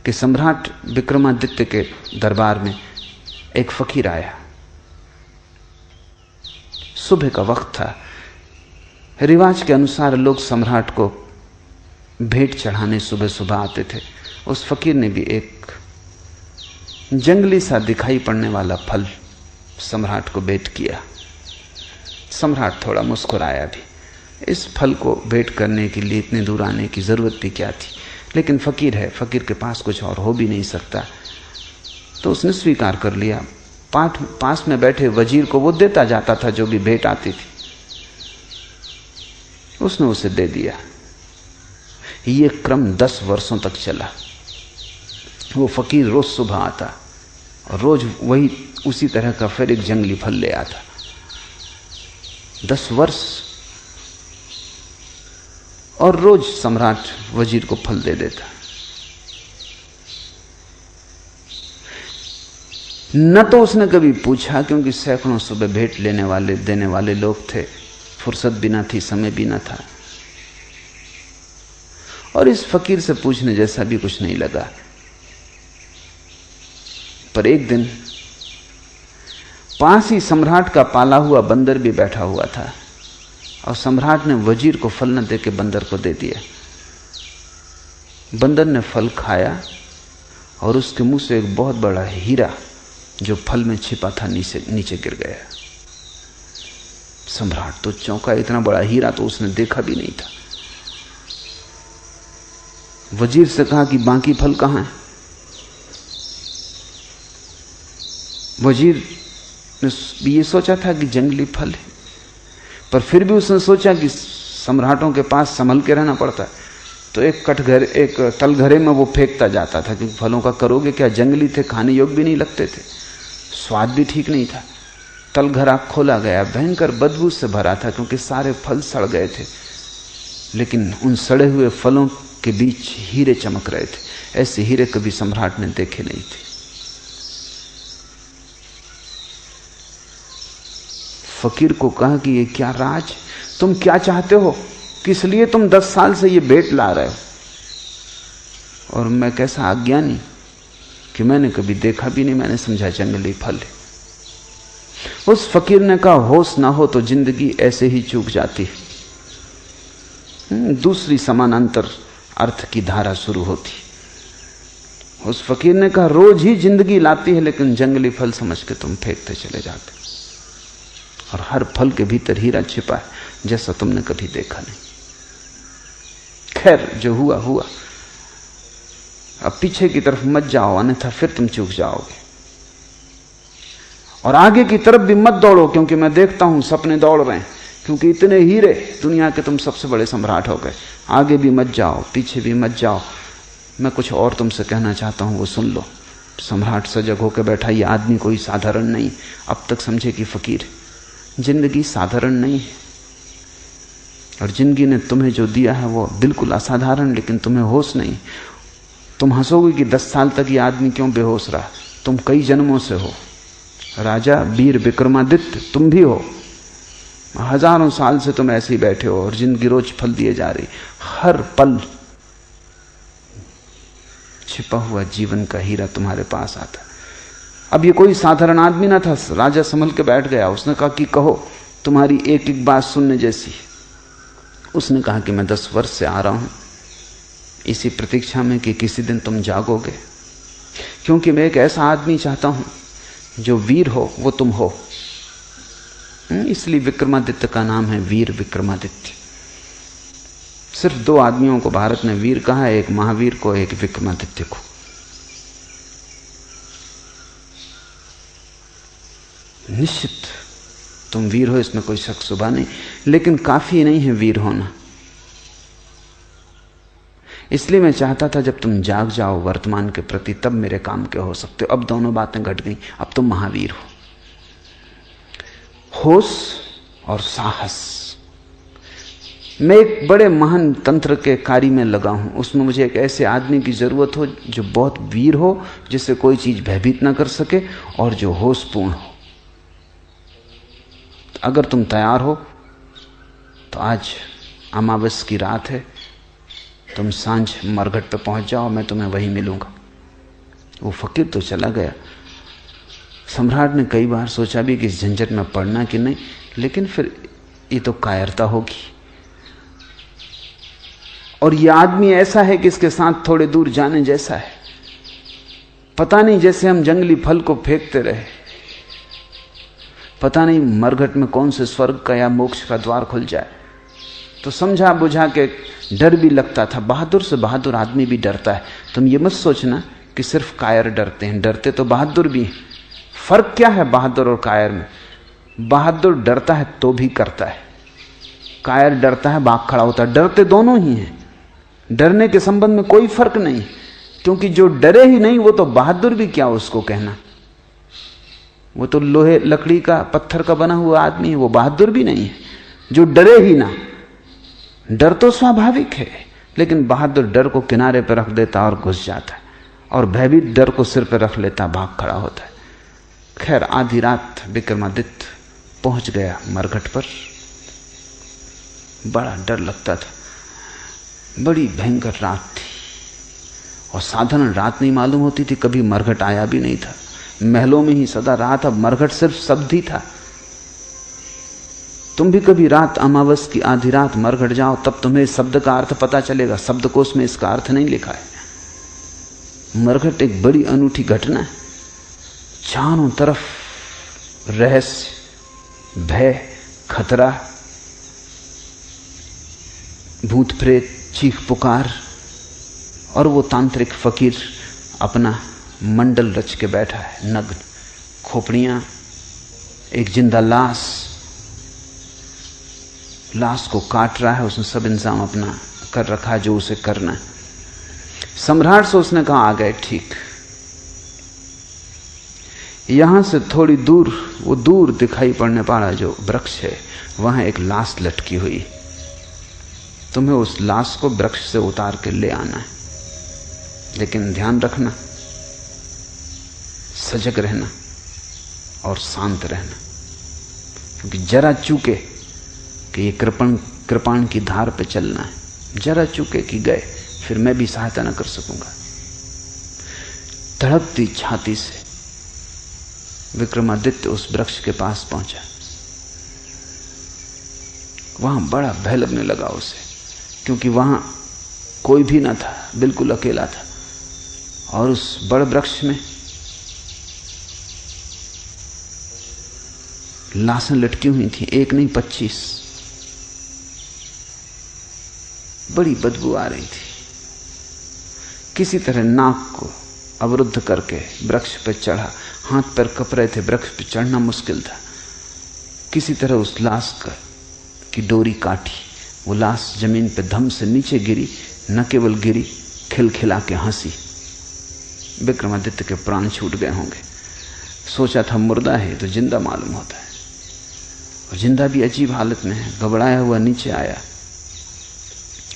कि सम्राट विक्रमादित्य के दरबार में एक फकीर आया। सुबह का वक्त था। रिवाज के अनुसार लोग सम्राट को भेंट चढ़ाने सुबह सुबह आते थे। उस फकीर ने भी एक जंगली सा दिखाई पड़ने वाला फल सम्राट को भेंट किया। सम्राट थोड़ा मुस्कुराया भी। इस फल को भेंट करने के लिए इतने दूर आने की जरूरत भी क्या थी, लेकिन फकीर है, फकीर के पास कुछ और हो भी नहीं सकता, तो उसने स्वीकार कर लिया। पास में बैठे वजीर को वो देता जाता था जो भी भेंट आती थी, उसने उसे दे दिया। ये क्रम 10 वर्षों तक चला। वो फकीर रोज सुबह आता और रोज वही उसी तरह का फिर एक जंगली फल ले आता। 10 वर्ष, और रोज सम्राट वजीर को फल दे देता। न तो उसने कभी पूछा, क्योंकि सैकड़ों सुबह भेंट लेने वाले देने वाले लोग थे, फुर्सत भी ना थी, समय भी ना था, और इस फकीर से पूछने जैसा भी कुछ नहीं लगा। पर एक दिन पास ही सम्राट का पाला हुआ बंदर भी बैठा हुआ था, और सम्राट ने वजीर को फल न देके बंदर को दे दिया। बंदर ने फल खाया और उसके मुंह से एक बहुत बड़ा हीरा जो फल में छिपा था नीचे गिर गया। सम्राट तो चौंका, इतना बड़ा हीरा तो उसने देखा भी नहीं था। वजीर से कहा कि बाकी फल कहां है? वजीर ने ये सोचा था कि जंगली फल है, पर फिर भी उसने सोचा कि सम्राटों के पास संभल के रहना पड़ता है, तो एक तलघरे में वो फेंकता जाता था, क्योंकि फलों का करोगे क्या, जंगली थे, खाने योग्य भी नहीं लगते थे, स्वाद भी ठीक नहीं था। तलघरा खोला गया, भयंकर बदबू से भरा था, क्योंकि सारे फल सड़ गए थे, लेकिन उन सड़े हुए फलों के बीच हीरे चमक रहे थे। ऐसे हीरे कभी सम्राट ने देखे नहीं थे। फकीर को कहा कि ये क्या राज, तुम क्या चाहते हो, किस लिए तुम 10 साल से ये भेंट ला रहे हो, और मैं कैसा अज्ञानी कि मैंने कभी देखा भी नहीं, मैंने समझा जंगली फल है। उस फकीर ने कहा, होश ना हो तो जिंदगी ऐसे ही चूक जाती है। दूसरी समानांतर अर्थ की धारा शुरू होती। उस फकीर ने कहा, रोज ही जिंदगी लाती है, लेकिन जंगली फल समझ के तुम फेंकते चले जाते, और हर फल के भीतर हीरा छिपा है जैसा तुमने कभी देखा नहीं। खैर, जो हुआ हुआ, अब पीछे की तरफ मत जाओ, अन्यथा फिर तुम चूक जाओगे, और आगे की तरफ भी मत दौड़ो, क्योंकि मैं देखता हूं सपने दौड़ रहे हैं, क्योंकि इतने हीरे, दुनिया के तुम सबसे बड़े सम्राट हो गए। आगे भी मत जाओ, पीछे भी मत जाओ, मैं कुछ और तुमसे कहना चाहता हूं, वो सुन लो। सम्राट सजग होकर बैठा। ये आदमी कोई साधारण नहीं, अब तक समझे कि फकीर। जिंदगी साधारण नहीं है, और जिंदगी ने तुम्हें जो दिया है वो बिल्कुल असाधारण, लेकिन तुम्हें होश नहीं। तुम हंसोगे कि 10 साल तक ये आदमी क्यों बेहोश रहा, तुम कई जन्मों से हो। राजा वीर विक्रमादित्य तुम भी हो, हजारों साल से तुम ऐसे ही बैठे हो, और जिंदगी रोज फल दिए जा रही। हर पल छिपा हुआ जीवन का हीरा तुम्हारे पास आता। अब ये कोई साधारण आदमी ना था, राजा संभल के बैठ गया। उसने कहा कि कहो, तुम्हारी एक एक बात सुनने जैसी। उसने कहा कि मैं 10 वर्ष से आ रहा हूं इसी प्रतीक्षा में कि किसी दिन तुम जागोगे, क्योंकि मैं एक ऐसा आदमी चाहता हूं जो वीर हो, वो तुम हो। इसलिए विक्रमादित्य का नाम है वीर विक्रमादित्य। सिर्फ 2 आदमियों को भारत ने वीर कहा है, एक महावीर को, एक विक्रमादित्य को। निश्चित तुम वीर हो, इसमें कोई शक शुबा नहीं, लेकिन काफी नहीं है वीर होना। इसलिए मैं चाहता था जब तुम जाग जाओ वर्तमान के प्रति, तब मेरे काम के हो सकते हो। अब दोनों बातें घट गई, अब तुम महावीर हो। होश और साहस। मैं एक बड़े महान तंत्र के कार्य में लगा हूं, उसमें मुझे एक ऐसे आदमी की जरूरत हो जो बहुत वीर हो, जिससे कोई चीज भयभीत ना कर सके, और जो होशपूर्ण हो। अगर तुम तैयार हो तो आज अमावस की रात है, तुम सांझ मरघट पे पहुंच जाओ, मैं तुम्हें वहीं मिलूंगा। वो फकीर तो चला गया। सम्राट ने कई बार सोचा भी कि इस झंझट में पड़ना कि नहीं, लेकिन फिर ये तो कायरता होगी, और ये आदमी ऐसा है कि इसके साथ थोड़े दूर जाने जैसा है। पता नहीं, जैसे हम जंगली फल को फेंकते रहे, पता नहीं मरघट में कौन से स्वर्ग का या मोक्ष का द्वार खुल जाए। तो समझा बुझा के डर भी लगता था। बहादुर से बहादुर आदमी भी डरता है। तुम ये मत सोचना कि सिर्फ कायर डरते हैं, डरते तो बहादुर भी हैं। फर्क क्या है बहादुर और कायर में? बहादुर डरता है तो भी करता है, कायर डरता है भाग खड़ा होता है। डरते दोनों ही हैं, डरने के संबंध में कोई फर्क नहीं, क्योंकि जो डरे ही नहीं वो तो बहादुर भी क्या उसको कहना। वो तो लोहे लकड़ी का पत्थर का बना हुआ आदमी है, वो बहादुर भी नहीं है जो डरे ही ना। डर तो स्वाभाविक है, लेकिन बहादुर डर को किनारे पर रख देता और घुस जाता है, और भयभीत डर को सिर पर रख लेता, भाग खड़ा होता है। खैर आधी रात विक्रमादित्य पहुंच गया मरघट पर। बड़ा डर लगता था, बड़ी भयंकर रात थी, और साधारण रात नहीं मालूम होती थी। कभी मरघट आया भी नहीं था, महलों में ही सदा रात। अब मरघट सिर्फ शब्द ही था। तुम भी कभी रात अमावस की आधी रात मरघट जाओ, तब तुम्हें शब्द का अर्थ पता चलेगा। शब्दकोश में इसका अर्थ नहीं लिखा है। मरघट एक बड़ी अनूठी घटना है। चारों तरफ रहस्य, भय, खतरा, भूत प्रेत, चीख पुकार, और वो तांत्रिक फकीर अपना मंडल रच के बैठा है, नग्न, खोपड़ियां, एक जिंदा लाश को काट रहा है। उसने सब इंतजाम अपना कर रखा है जो उसे करना है। सम्राट से उसने कहा आ गए ठीक। यहां से थोड़ी दूर, वो दूर दिखाई पड़ने वाला जो वृक्ष है, वहां एक लाश लटकी हुई। तुम्हें उस लाश को वृक्ष से उतार के ले आना है, लेकिन ध्यान रखना, सजग रहना और शांत रहना, क्योंकि जरा चूके कि ये कृपाण की धार पे चलना है, जरा चूके कि गए, फिर मैं भी सहायता न कर सकूंगा। धड़कती छाती से विक्रमादित्य उस वृक्ष के पास पहुंचा। वहां बड़ा भय लगने लगा उसे, क्योंकि वहां कोई भी ना था, बिल्कुल अकेला था। और उस बड़ वृक्ष में लाशें लटकी हुई थी, एक नहीं 25। बड़ी बदबू आ रही थी। किसी तरह नाक को अवरुद्ध करके वृक्ष पर चढ़ा, हाथ पैर कप रहे थे, वृक्ष पर चढ़ना मुश्किल था। किसी तरह उस लाश की डोरी काटी, वो लाश जमीन पे धम से नीचे गिरी। न केवल गिरी, खिलखिला के हंसी। विक्रमादित्य के प्राण छूट गए होंगे। सोचा था मुर्दा है तो जिंदा मालूम होता है, और जिंदा भी अजीब हालत में है। घबराया हुआ नीचे आया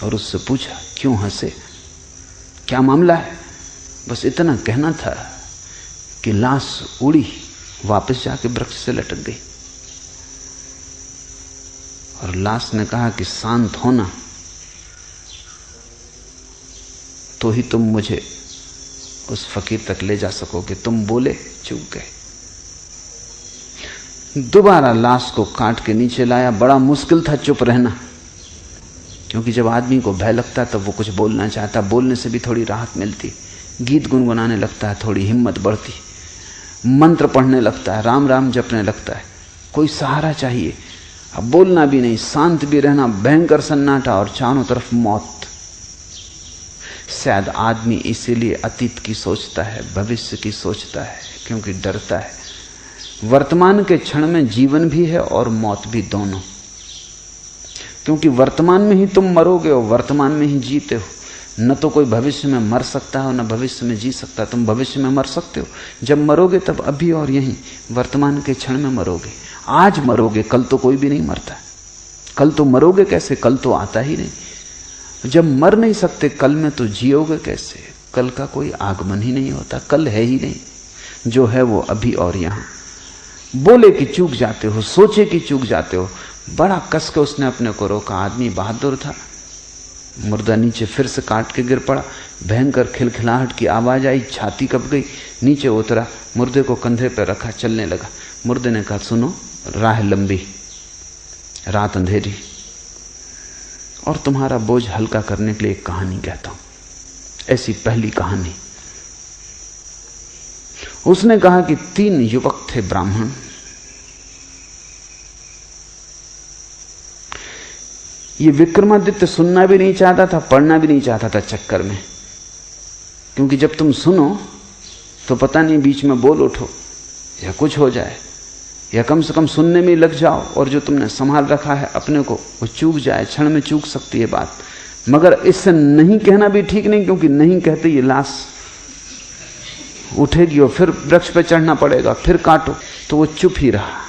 और उससे पूछा क्यों हंसे, क्या मामला है? बस इतना कहना था कि लाश उड़ी, वापस जाके वृक्ष से लटक गई। और लाश ने कहा कि शांत होना तो ही तुम मुझे उस फकीर तक ले जा सकोगे। तुम बोले, चूक गए। दोबारा लाश को काट के नीचे लाया। बड़ा मुश्किल था चुप रहना, क्योंकि जब आदमी को भय लगता तब वो कुछ बोलना चाहता, बोलने से भी थोड़ी राहत मिलती। गीत गुनगुनाने लगता है, थोड़ी हिम्मत बढ़ती, मंत्र पढ़ने लगता है, राम राम जपने लगता है। कोई सहारा चाहिए। अब बोलना भी नहीं, शांत भी रहना, भयंकर सन्नाटा और चारों तरफ मौत। शायद आदमी इसीलिए अतीत की सोचता है, भविष्य की सोचता है, क्योंकि डरता है। वर्तमान के क्षण में जीवन भी है और मौत भी, दोनों। क्योंकि वर्तमान में ही तुम मरोगे और वर्तमान में ही जीते हो। न तो कोई भविष्य में मर सकता है और न भविष्य में जी सकता है। तुम भविष्य में मर सकते हो, जब मरोगे तब अभी और यहीं वर्तमान के क्षण में मरोगे। आज मरोगे, कल तो कोई भी नहीं मरता। कल तो मरोगे कैसे, कल तो आता ही नहीं। जब मर नहीं सकते कल में, तो जियोगे कैसे? कल का कोई आगमन ही नहीं होता, कल है ही नहीं। जो है वो अभी और यहां। बोले कि चूक जाते हो, सोचे कि चूक जाते हो। बड़ा कस के उसने अपने को रोका। आदमी बहादुर था, मुर्दा नीचे फिर से काट के गिर पड़ा। भयंकर खिलखिलाहट की आवाज आई, छाती कँप गई। नीचे उतरा, मुर्दे को कंधे पर रखा, चलने लगा। मुर्दे ने कहा, सुनो, राह लंबी, रात अंधेरी, और तुम्हारा बोझ हल्का करने के लिए एक कहानी कहता हूं। ऐसी पहली कहानी। उसने कहा कि 3 युवक थे ब्राह्मण। ये विक्रमादित्य सुनना भी नहीं चाहता था, पढ़ना भी नहीं चाहता था चक्कर में, क्योंकि जब तुम सुनो तो पता नहीं बीच में बोल उठो या कुछ हो जाए, या कम से कम सुनने में लग जाओ और जो तुमने संभाल रखा है अपने को वो चूक जाए। क्षण में चूक सकती है बात। मगर इससे नहीं कहना भी ठीक नहीं, क्योंकि नहीं कहते ये लाश उठेगी और फिर वृक्ष पे चढ़ना पड़ेगा, फिर काटो। तो वो चुप ही रहा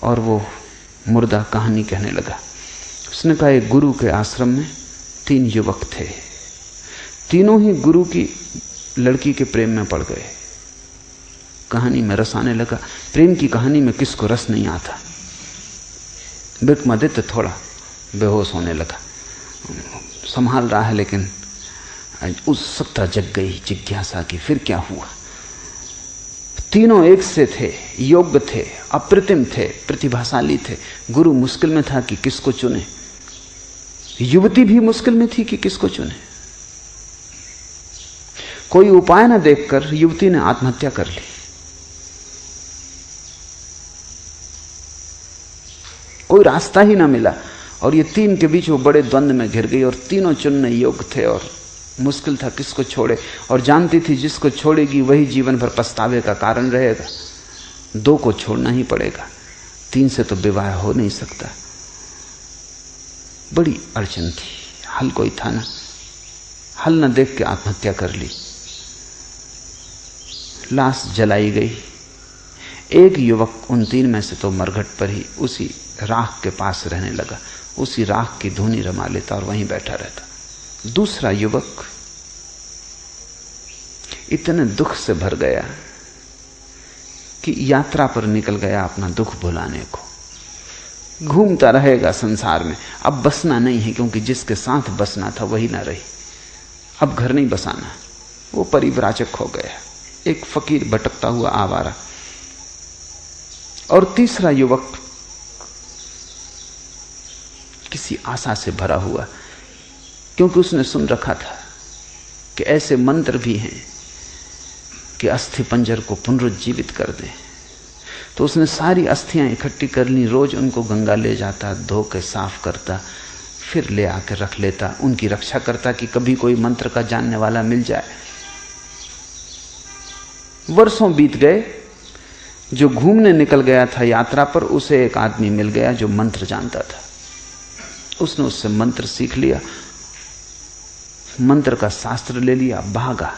और वो मुर्दा कहानी कहने लगा। उसने कहा, एक गुरु के आश्रम में 3 युवक थे। तीनों ही गुरु की लड़की के प्रेम में पड़ गए। कहानी में रस आने लगा। प्रेम की कहानी में किसको रस नहीं आता। विक्रमादित्य थोड़ा बेहोश होने लगा, संभाल रहा है, लेकिन उत्सुकता जग गई, जिज्ञासा की, फिर क्या हुआ। तीनों एक से थे, योग्य थे, अप्रतिम थे, प्रतिभाशाली थे। गुरु मुश्किल में था कि किसको चुने। युवती भी मुश्किल में थी कि किसको चुने। कोई उपाय न देखकर युवती ने आत्महत्या कर ली। कोई रास्ता ही ना मिला और ये 3 के बीच वो बड़े द्वंद्व में घिर गई। और तीनों चुनने योग्य थे और मुश्किल था किसको छोड़े, और जानती थी जिसको छोड़ेगी वही जीवन भर पछतावे का कारण रहेगा। 2 को छोड़ना ही पड़ेगा, 3 से तो विवाह हो नहीं सकता। बड़ी अड़चन थी, हल कोई था ना। हल न देख के आत्महत्या कर ली। लाश जलाई गई। एक युवक उन 3 में से तो मरघट पर ही उसी राख के पास रहने लगा, उसी राख की धुनी रमा लेता और वहीं बैठा रहता। दूसरा युवक इतने दुख से भर गया कि यात्रा पर निकल गया अपना दुख भुलाने को। घूमता रहेगा संसार में, अब बसना नहीं है, क्योंकि जिसके साथ बसना था वही ना रही। अब घर नहीं बसाना, वो परिव्राजक हो गया, एक फकीर भटकता हुआ आवारा। और तीसरा युवक किसी आशा से भरा हुआ, क्योंकि उसने सुन रखा था कि ऐसे मंत्र भी हैं कि अस्थि पंजर को पुनरुज्जीवित कर दे। तो उसने सारी अस्थियां इकट्ठी कर ली, रोज उनको गंगा ले जाता, धो के साफ करता, फिर ले आकर रख लेता, उनकी रक्षा करता कि कभी कोई मंत्र का जानने वाला मिल जाए। वर्षों बीत गए। जो घूमने निकल गया था यात्रा पर, उसे एक आदमी मिल गया जो मंत्र जानता था। उसने उससे मंत्र सीख लिया, मंत्र का शास्त्र ले लिया, भागा।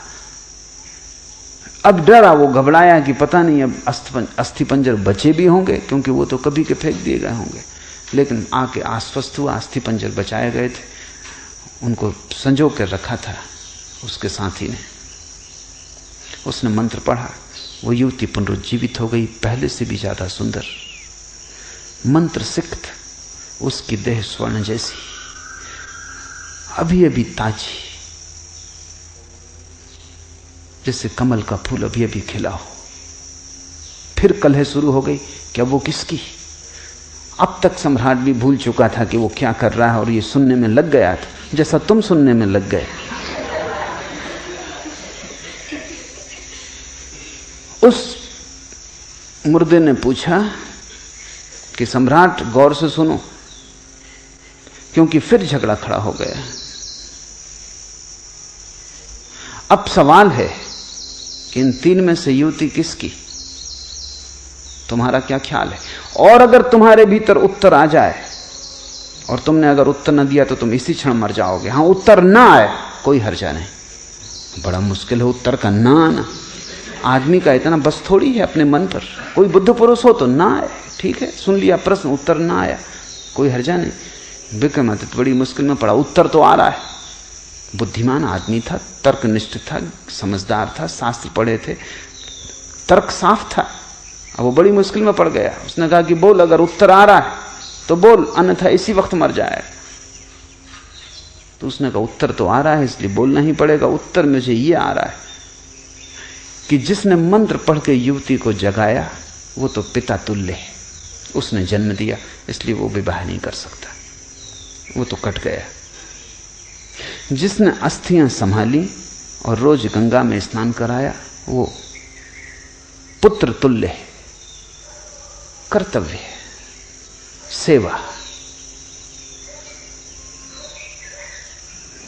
अब डरा, वो घबराया कि पता नहीं अब अस्थि पंजर बचे भी होंगे, क्योंकि वो तो कभी के फेंक दिए गए होंगे। लेकिन आके आश्वस्त हुआ, अस्थि पंजर बचाए गए थे, उनको संजो कर रखा था उसके साथी ने। उसने मंत्र पढ़ा, वो युवती पुनरुज्जीवित हो गई, पहले से भी ज्यादा सुंदर, मंत्र सिक्त, उसकी देह स्वर्ण जैसी, अभी अभी ताजी, जैसे कमल का फूल अभी अभी खिला हो। फिर कलह शुरू हो गई, क्या वो किसकी? अब तक सम्राट भी भूल चुका था कि वो क्या कर रहा है, और ये सुनने में लग गया था, जैसा तुम सुनने में लग गए। उस मुर्दे ने पूछा कि सम्राट गौर से सुनो, क्योंकि फिर झगड़ा खड़ा हो गया। अब सवाल है कि इन 3 में से युवती किसकी? तुम्हारा क्या ख्याल है? और अगर तुम्हारे भीतर उत्तर आ जाए, और तुमने अगर उत्तर न दिया तो तुम इसी क्षण मर जाओगे। हाँ, उत्तर ना आए कोई हर्जा नहीं। बड़ा मुश्किल है उत्तर का ना आना। आदमी का इतना बस थोड़ी है अपने मन पर। कोई बुद्ध पुरुष हो तो ना आए, ठीक है, सुन लिया प्रश्न, उत्तर ना आया, कोई हर्जा नहीं। विक्रमादित्य बड़ी मुश्किल में पड़ा। उत्तर तो आ रहा है। बुद्धिमान आदमी था, तर्कनिष्ठ था, समझदार था, शास्त्र पढ़े थे, तर्क साफ था। अब वो बड़ी मुश्किल में पड़ गया। उसने कहा कि बोल, अगर उत्तर आ रहा है तो बोल, अन्यथा इसी वक्त मर जाए। तो उसने कहा उत्तर तो आ रहा है, इसलिए बोलना ही पड़ेगा। उत्तर मुझे ये आ रहा है कि जिसने मंत्र पढ़ के युवती को जगाया वो तो पिता तुल्य है, उसने जन्म दिया, इसलिए वो विवाह नहीं कर सकता, वो तो कट गया। जिसने अस्थियां संभाली और रोज गंगा में स्नान कराया वो पुत्र तुल्य है, कर्तव्य है, सेवा,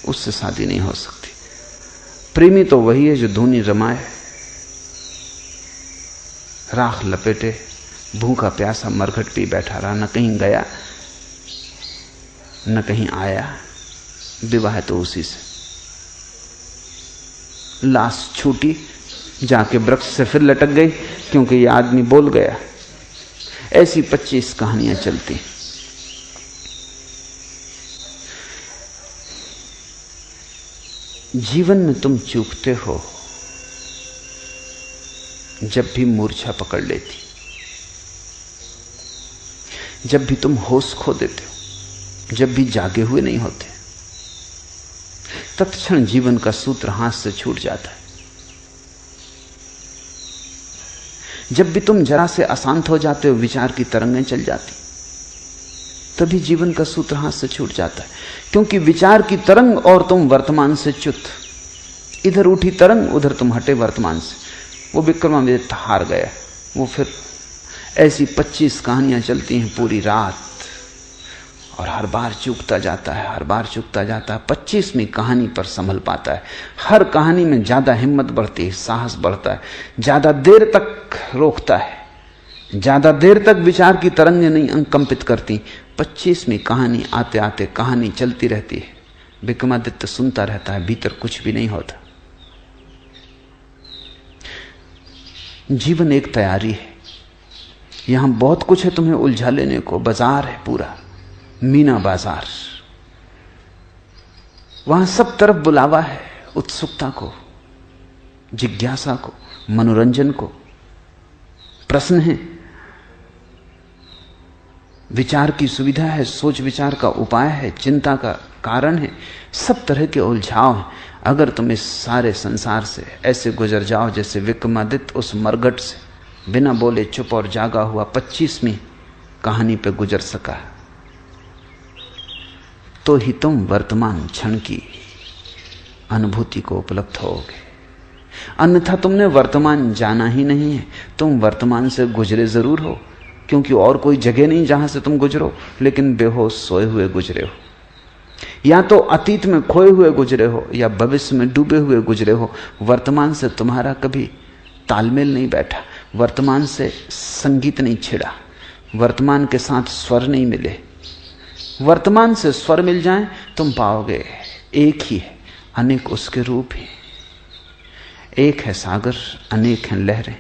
उससे शादी नहीं हो सकती। प्रेमी तो वही है जो धूनी रमाए, राख लपेटे, भूखा प्यासा मरघट पी बैठा रहा, न कहीं गया न कहीं आया। विवाह तो उसी से। लाश छूटी, जाके वृक्ष से फिर लटक गई क्योंकि ये आदमी बोल गया। ऐसी 25 कहानियां चलती। जीवन में तुम चूकते हो जब भी मूर्छा पकड़ लेती, जब भी तुम होश खो देते हो, जब भी जागे हुए नहीं होते, तत्क्षण जीवन का सूत्र हाथ से छूट जाता है। जब भी तुम जरा से अशांत हो जाते हो, विचार की तरंगें चल जाती, तभी जीवन का सूत्र हाथ से छूट जाता है। क्योंकि विचार की तरंग और तुम वर्तमान से च्युत, इधर उठी तरंग उधर तुम हटे वर्तमान से। वो विक्रमादित्य हार गया। वो फिर ऐसी 25 कहानियां चलती हैं पूरी रात, और हर बार चूकता जाता है, हर बार चूकता जाता है। 25वीं कहानी पर संभल पाता है। हर कहानी में ज्यादा हिम्मत बढ़ती है, साहस बढ़ता है, ज्यादा देर तक रोकता है, ज्यादा देर तक विचार की तरंगें नहीं अंकंपित करती। 25वीं कहानी आते आते कहानी चलती रहती है। विक्रमादित्य सुनता रहता है, भीतर कुछ भी नहीं होता। जीवन एक तैयारी है। यहां बहुत कुछ है तुम्हें उलझा लेने को। बाजार है पूरा, मीना बाजार। वहां सब तरफ बुलावा है, उत्सुकता को, जिज्ञासा को, मनोरंजन को। प्रश्न है, विचार की सुविधा है, सोच विचार का उपाय है, चिंता का कारण है, सब तरह के उलझाव हैं। अगर तुम इस सारे संसार से ऐसे गुजर जाओ जैसे विक्रमादित्य उस मरघट से बिना बोले चुप और जागा हुआ 25वीं कहानी पे गुजर सका, तो ही तुम वर्तमान क्षण की अनुभूति को उपलब्ध होगे। अन्यथा तुमने वर्तमान जाना ही नहीं है। तुम वर्तमान से गुजरे जरूर हो, क्योंकि और कोई जगह नहीं जहां से तुम गुजरो, लेकिन बेहोश सोए हुए गुजरे हो। या तो अतीत में खोए हुए गुजरे हो या भविष्य में डूबे हुए गुजरे हो। वर्तमान से तुम्हारा कभी तालमेल नहीं बैठा, वर्तमान से संगीत नहीं छिड़ा, वर्तमान के साथ स्वर नहीं मिले। वर्तमान से स्वर मिल जाएं, तुम पाओगे एक ही है, अनेक उसके रूप ही। एक है सागर, अनेक हैं लहरें।